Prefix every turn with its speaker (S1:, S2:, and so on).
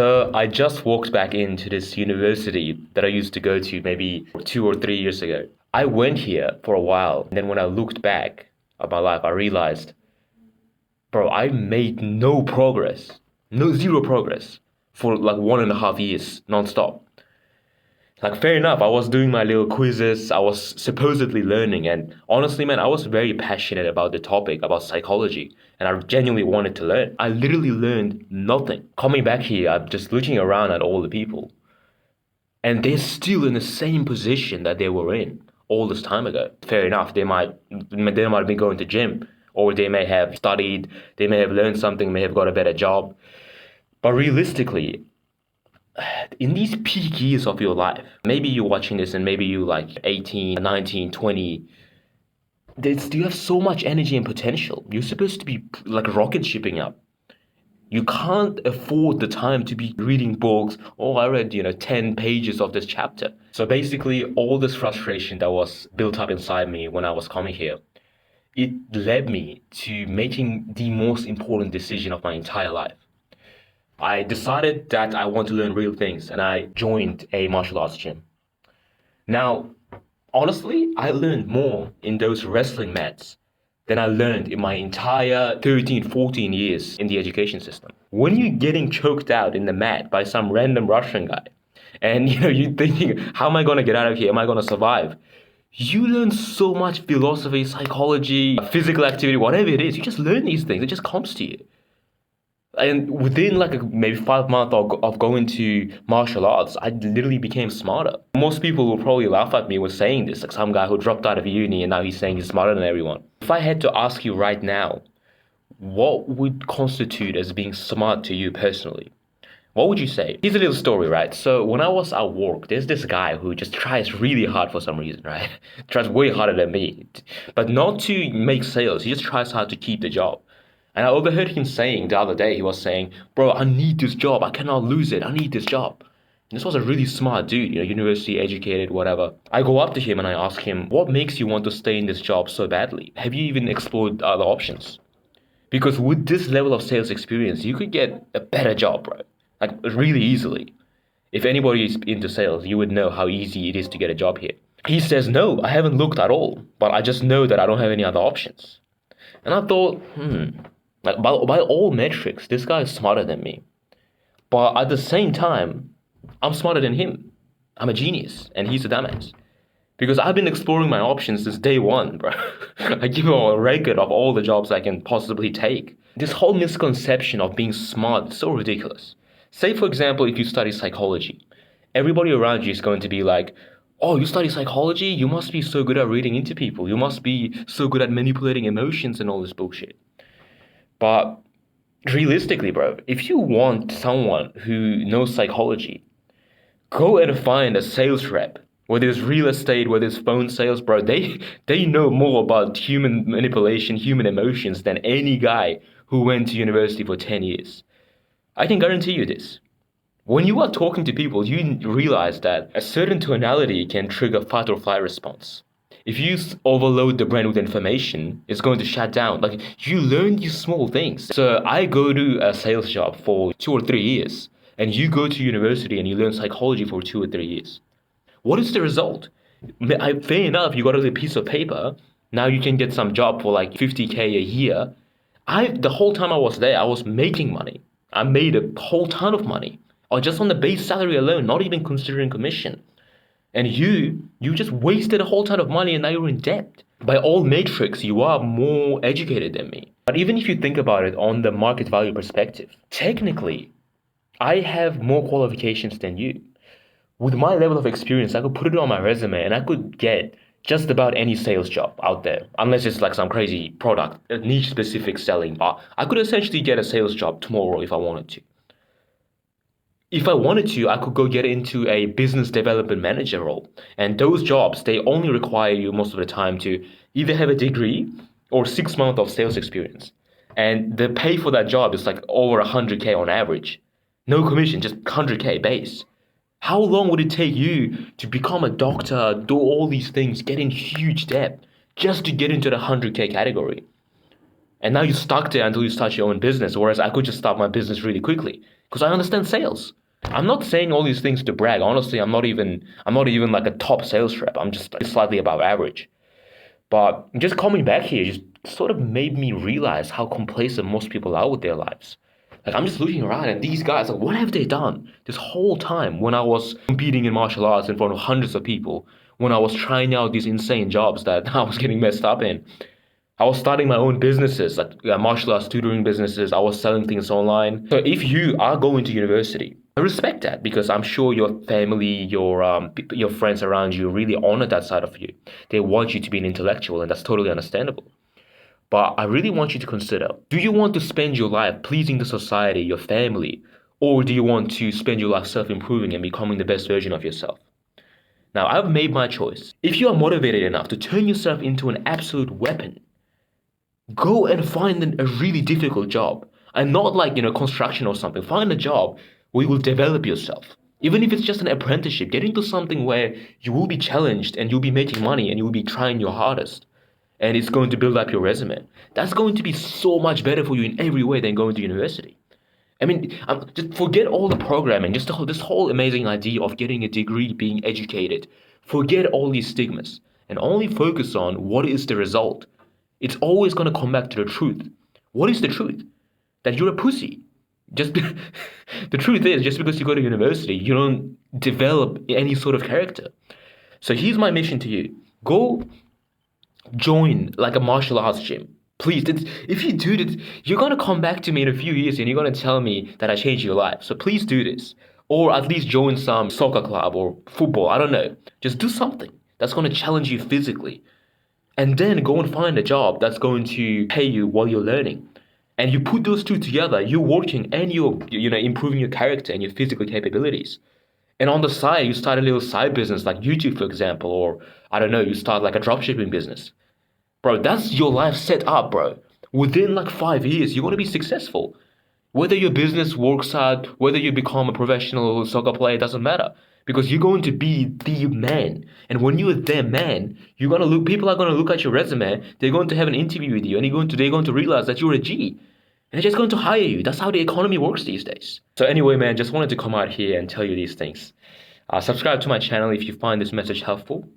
S1: So I just walked back into this university that I used to go to maybe 2 or 3 years ago. I went here for a while, and then when I looked back at my life, I realized, bro, I made no progress, no zero progress for like 1.5 years nonstop. Like, fair enough, I was doing my little quizzes, I was supposedly learning, and honestly, man, I was very passionate about the topic, about psychology, and I genuinely wanted to learn. I literally learned nothing. Coming back here, I'm just looking around at all the people, and they're still in the same position that they were in all this time ago. Fair enough, they might be going to gym, or they may have studied, they may have learned something, may have got a better job. But realistically, in these peak years of your life, maybe you're watching this and maybe you like 18, 19, 20, you have so much energy and potential. You're supposed to be like rocket shipping up. You can't afford the time to be reading books. Oh, I read, 10 pages of this chapter. So basically, all this frustration that was built up inside me when I was coming here, it led me to making the most important decision of my entire life. I decided that I want to learn real things and I joined a martial arts gym. Now, honestly, I learned more in those wrestling mats than I learned in my entire 13, 14 years in the education system. When you're getting choked out in the mat by some random Russian guy, and you're thinking, how am I gonna get out of here? Am I gonna survive? You learn so much philosophy, psychology, physical activity, whatever it is. You just learn these things. It just comes to you. And within like maybe 5 months of going to martial arts, I literally became smarter. Most people will probably laugh at me with saying this, like some guy who dropped out of uni and now he's saying he's smarter than everyone. If I had to ask you right now, what would constitute as being smart to you personally? What would you say? Here's a little story, right? So when I was at work, there's this guy who just tries really hard for some reason, right? Tries way harder than me, but not to make sales. He just tries hard to keep the job. And I overheard him saying the other day, he was saying, bro, I need this job. I cannot lose it. I need this job. And this was a really smart dude, university educated, whatever. I go up to him and I ask him, what makes you want to stay in this job so badly? Have you even explored other options? Because with this level of sales experience, you could get a better job, bro. Like really easily. If anybody is into sales, you would know how easy it is to get a job here. He says, no, I haven't looked at all, but I just know that I don't have any other options. And I thought, like by all metrics, this guy is smarter than me. But at the same time, I'm smarter than him. I'm a genius, and he's a dumbass. Because I've been exploring my options since day one, bro. I give him a record of all the jobs I can possibly take. This whole misconception of being smart is so ridiculous. Say, for example, if you study psychology, everybody around you is going to be like, oh, you study psychology? You must be so good at reading into people. You must be so good at manipulating emotions and all this bullshit. But realistically, bro, if you want someone who knows psychology, go and find a sales rep, whether it's real estate, whether it's phone sales, bro. They know more about human manipulation, human emotions than any guy who went to university for 10 years. I can guarantee you this. When you are talking to people, you realize that a certain tonality can trigger fight or flight response. If you overload the brain with information, it's going to shut down. Like, you learn these small things. So I go to a sales job for 2 or 3 years, and you go to university and you learn psychology for 2 or 3 years. What is the result? Fair enough, you got a little piece of paper. Now you can get some job for like 50K a year. The whole time I was there, I was making money. I made a whole ton of money, or just on the base salary alone, not even considering commission. And you just wasted a whole ton of money and now you're in debt. By all metrics, you are more educated than me. But even if you think about it on the market value perspective, technically, I have more qualifications than you. With my level of experience, I could put it on my resume and I could get just about any sales job out there, unless it's like some crazy product, a niche specific selling. But I could essentially get a sales job tomorrow if I wanted to. If I wanted to, I could go get into a business development manager role. And those jobs, they only require you most of the time to either have a degree or 6 months of sales experience. And the pay for that job is like over 100K on average. No commission, just 100K base. How long would it take you to become a doctor, do all these things, get in huge debt just to get into the 100K category? And now you're stuck there until you start your own business, whereas I could just start my business really quickly. because I understand sales. I'm not saying all these things to brag. Honestly, I'm not even like a top sales rep. I'm just slightly above average. But just coming back here just sort of made me realize how complacent most people are with their lives. Like I'm just looking around and these guys, like, what have they done this whole time when I was competing in martial arts in front of hundreds of people, when I was trying out these insane jobs that I was getting messed up in? I was starting my own businesses, like martial arts tutoring businesses. I was selling things online. So if you are going to university, I respect that because I'm sure your family, your friends around you really honor that side of you. They want you to be an intellectual, and that's totally understandable. But I really want you to consider, do you want to spend your life pleasing the society, your family, or do you want to spend your life self-improving and becoming the best version of yourself? Now, I've made my choice. If you are motivated enough to turn yourself into an absolute weapon, go and find a really difficult job. And not like, construction or something. Find a job where you will develop yourself. Even if it's just an apprenticeship, get into something where you will be challenged and you'll be making money and you'll be trying your hardest. And it's going to build up your resume. That's going to be so much better for you in every way than going to university. I mean, just forget all the programming, just this whole amazing idea of getting a degree, being educated. Forget all these stigmas and only focus on what is the result. It's always going to come back to the truth. What is the truth? That you're a pussy. Just the truth is, just because you go to university, you don't develop any sort of character. So here's my mission to you. Go join like a martial arts gym. Please, if you do this, you're going to come back to me in a few years and you're going to tell me that I changed your life. So please do this. Or at least join some soccer club or football. I don't know. Just do something that's going to challenge you physically. And then go and find a job that's going to pay you while you're learning. And you put those two together, you're working and you're improving your character and your physical capabilities. And on the side, you start a little side business like YouTube, for example, or I don't know, you start like a dropshipping business. Bro, that's your life set up, bro. Within like 5 years, you're going to be successful. Whether your business works out, whether you become a professional soccer player, it doesn't matter. Because you're going to be the man. And when you're the man, people are going to look at your resume, they're going to have an interview with you, and they're going to realize that you're a G. And they're just going to hire you. That's how the economy works these days. So anyway, man, just wanted to come out here and tell you these things. Subscribe to my channel if you find this message helpful.